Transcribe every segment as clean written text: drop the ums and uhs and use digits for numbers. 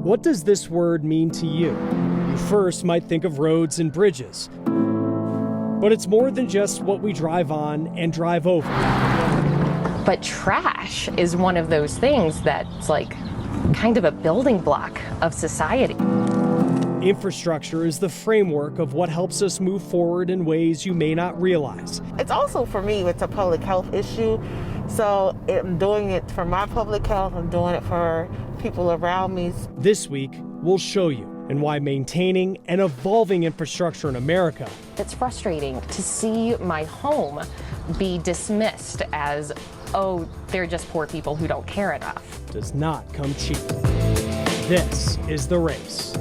What does this word mean to you? You first might think of roads and bridges, but it's more than just what we drive on and drive over. But trash is one of those things that's like kind of a building block of society. Infrastructure is the framework of what helps us move forward in ways you may not realize. It's also, for me, it's a public health issue. So I'm doing it for my public health. I'm doing it for people around me. This week, we'll show you and why maintaining and evolving infrastructure in America. It's frustrating to see my home be dismissed as, oh, they're just poor people who don't care enough. Does not come cheap. This is The Race.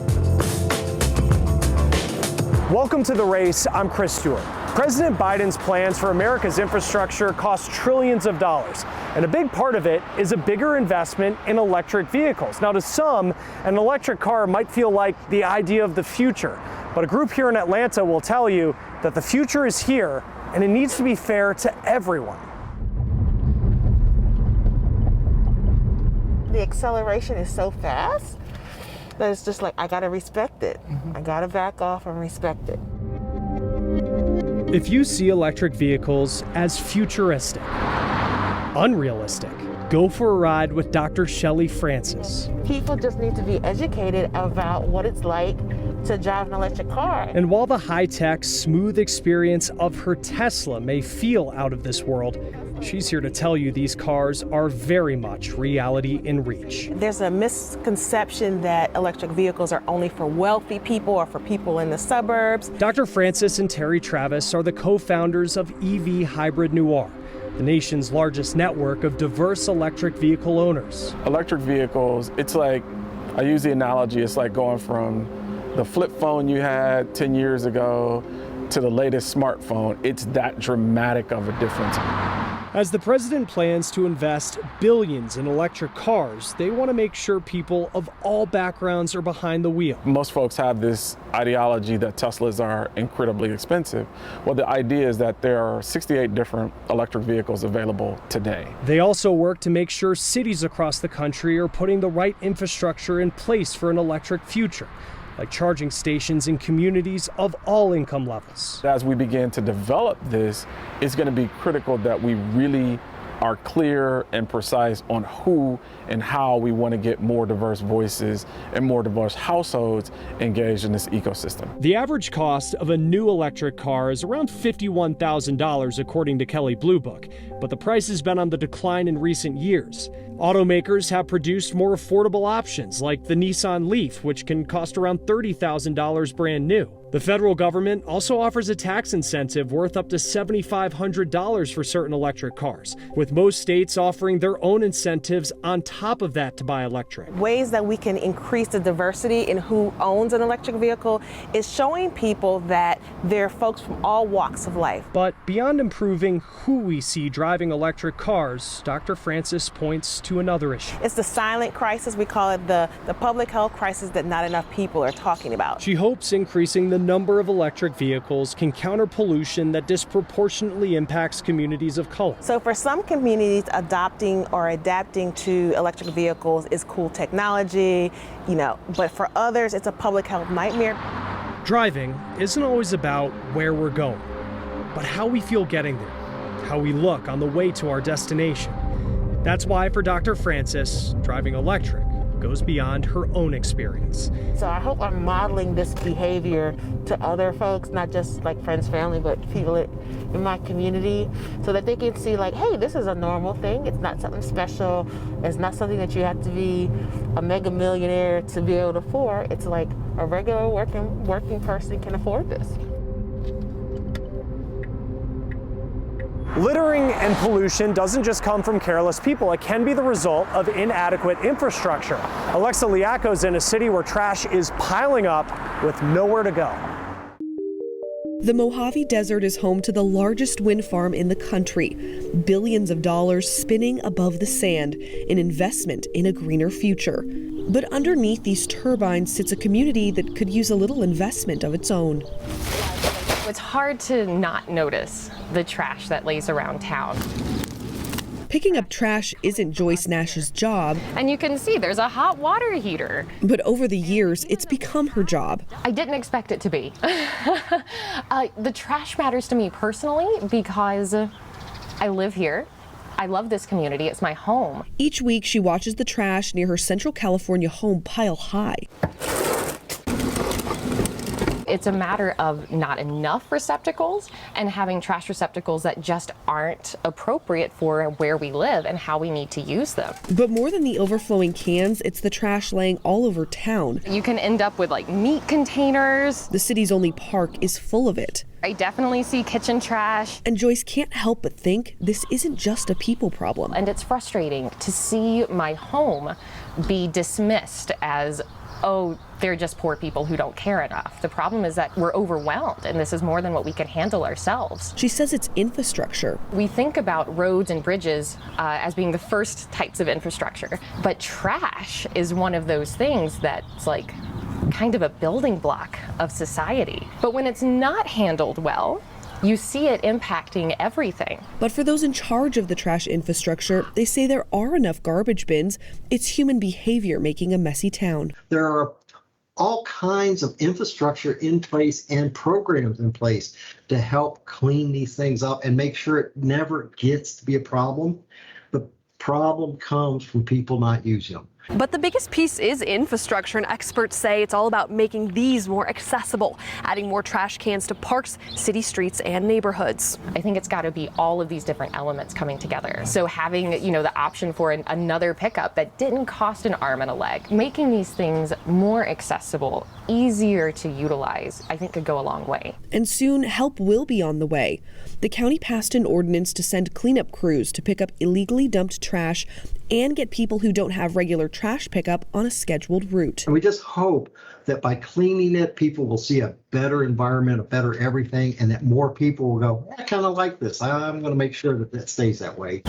Welcome to The Race. I'm Chris Stewart. President Biden's plans for America's infrastructure cost trillions of dollars, and a big part of it is a bigger investment in electric vehicles. Now, to some, an electric car might feel like the idea of the future, but a group here in Atlanta will tell you that the future is here, and it needs to be fair to everyone. The acceleration is so fast that it's just like, I gotta respect it. I gotta back off and respect it. If you see electric vehicles as futuristic, unrealistic, go for a ride with Dr. Shelley Francis. People just need to be educated about what it's like to drive an electric car. And while the high-tech, smooth experience of her Tesla may feel out of this world, she's here to tell you these cars are very much reality in reach. There's a misconception that electric vehicles are only for wealthy people or for people in the suburbs. Dr. Francis and Terry Travis are the co-founders of EV Hybrid Noir, the nation's largest network of diverse electric vehicle owners. Electric vehicles, it's like, I use the analogy, it's like going from the flip phone you had 10 years ago to the latest smartphone. It's that dramatic of a difference. As the president plans to invest billions in electric cars, they want to make sure people of all backgrounds are behind the wheel. Most folks have this ideology that Teslas are incredibly expensive. Well, the idea is that there are 68 different electric vehicles available today. They also work to make sure cities across the country are putting the right infrastructure in place for an electric future, like charging stations in communities of all income levels. As we begin to develop this, it's going to be critical that we really are clear and precise on who and how we want to get more diverse voices and more diverse households engaged in this ecosystem. The average cost of a new electric car is around $51,000 according to Kelley Blue Book, but the price has been on the decline in recent years. Automakers have produced more affordable options like the Nissan Leaf, which can cost around $30,000 brand new. The federal government also offers a tax incentive worth up to $7,500 for certain electric cars, with most states offering their own incentives on top of that to buy electric. Ways that we can increase the diversity in who owns an electric vehicle is showing people that there are folks from all walks of life. But beyond improving who we see driving electric cars, Dr. Francis points to another issue. It's the silent crisis. We call it the public health crisis that not enough people are talking about. She hopes increasing the number of electric vehicles can counter pollution that disproportionately impacts communities of color. So for some communities, adopting or adapting to electric vehicles is cool technology, but for others, it's a public health nightmare. Driving isn't always about where we're going, but how we feel getting there, how we look on the way to our destination. That's why for Dr. Francis, driving electric goes beyond her own experience. So I hope I'm modeling this behavior to other folks, not just like friends, family, but people in my community, so that they can see like, hey, this is a normal thing. It's not something special. It's not something that you have to be a mega millionaire to be able to afford. It's like a regular working person can afford this. Littering and pollution doesn't just come from careless people. It can be the result of inadequate infrastructure. Alexa Liako's in a city where trash is piling up with nowhere to go. The Mojave Desert is home to the largest wind farm in the country. Billions of dollars spinning above the sand, an investment in a greener future. But underneath these turbines sits a community that could use a little investment of its own. It's hard to not notice the trash that lays around town. Picking up trash isn't Joyce Nash's job, And you can see there's a hot water heater. but over the years, it's become her job. I didn't expect it to be. The trash matters to me personally because I live here. I love this community. It's my home. Each week, she watches the trash near her Central California home pile high. It's a matter of not enough receptacles and having trash receptacles that just aren't appropriate for where we live and how we need to use them. But more than the overflowing cans, it's the trash laying all over town. You can end up with like meat containers. The city's only park is full of it. I definitely see kitchen trash. And Joyce can't help but think this isn't just a people problem. And it's frustrating to see my home be dismissed as, oh, they're just poor people who don't care enough. The problem is that we're overwhelmed and this is more than what we can handle ourselves. She says it's infrastructure. We think about roads and bridges as being the first types of infrastructure, but trash is one of those things that's like kind of a building block of society. But when it's not handled well, you see it impacting everything. But for those in charge of the trash infrastructure, they say there are enough garbage bins. It's human behavior making a messy town. There are all kinds of infrastructure in place and programs in place to help clean these things up and make sure it never gets to be a problem. The problem comes from people not using them. But the biggest piece is infrastructure, and experts say it's all about making these more accessible, adding more trash cans to parks, city streets, and neighborhoods. I think it's got to be all of these different elements coming together. So having, the option for another pickup that didn't cost an arm and a leg, making these things more accessible, easier to utilize, I think could go a long way. And soon, help will be on the way. The county passed an ordinance to send cleanup crews to pick up illegally dumped trash and get people who don't have regular trash pickup on a scheduled route. And we just hope that by cleaning it, people will see a better environment, a better everything, and that more people will go, I kind of like this. I'm going to make sure that that stays that way.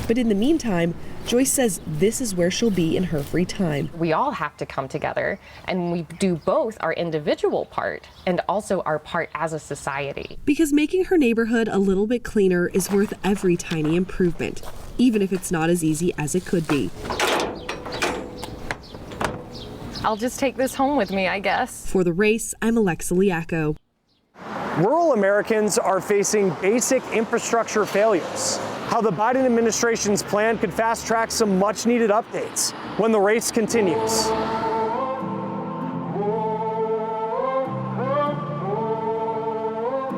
But in the meantime, Joyce says this is where she'll be in her free time. We all have to come together and we do both our individual part and also our part as a society. Because making her neighborhood a little bit cleaner is worth every tiny improvement, even if it's not as easy as it could be. I'll just take this home with me, I guess. For The Race, I'm Alexa Liacco. Rural Americans are facing basic infrastructure failures. How the Biden administration's plan could fast-track some much-needed updates when The Race continues.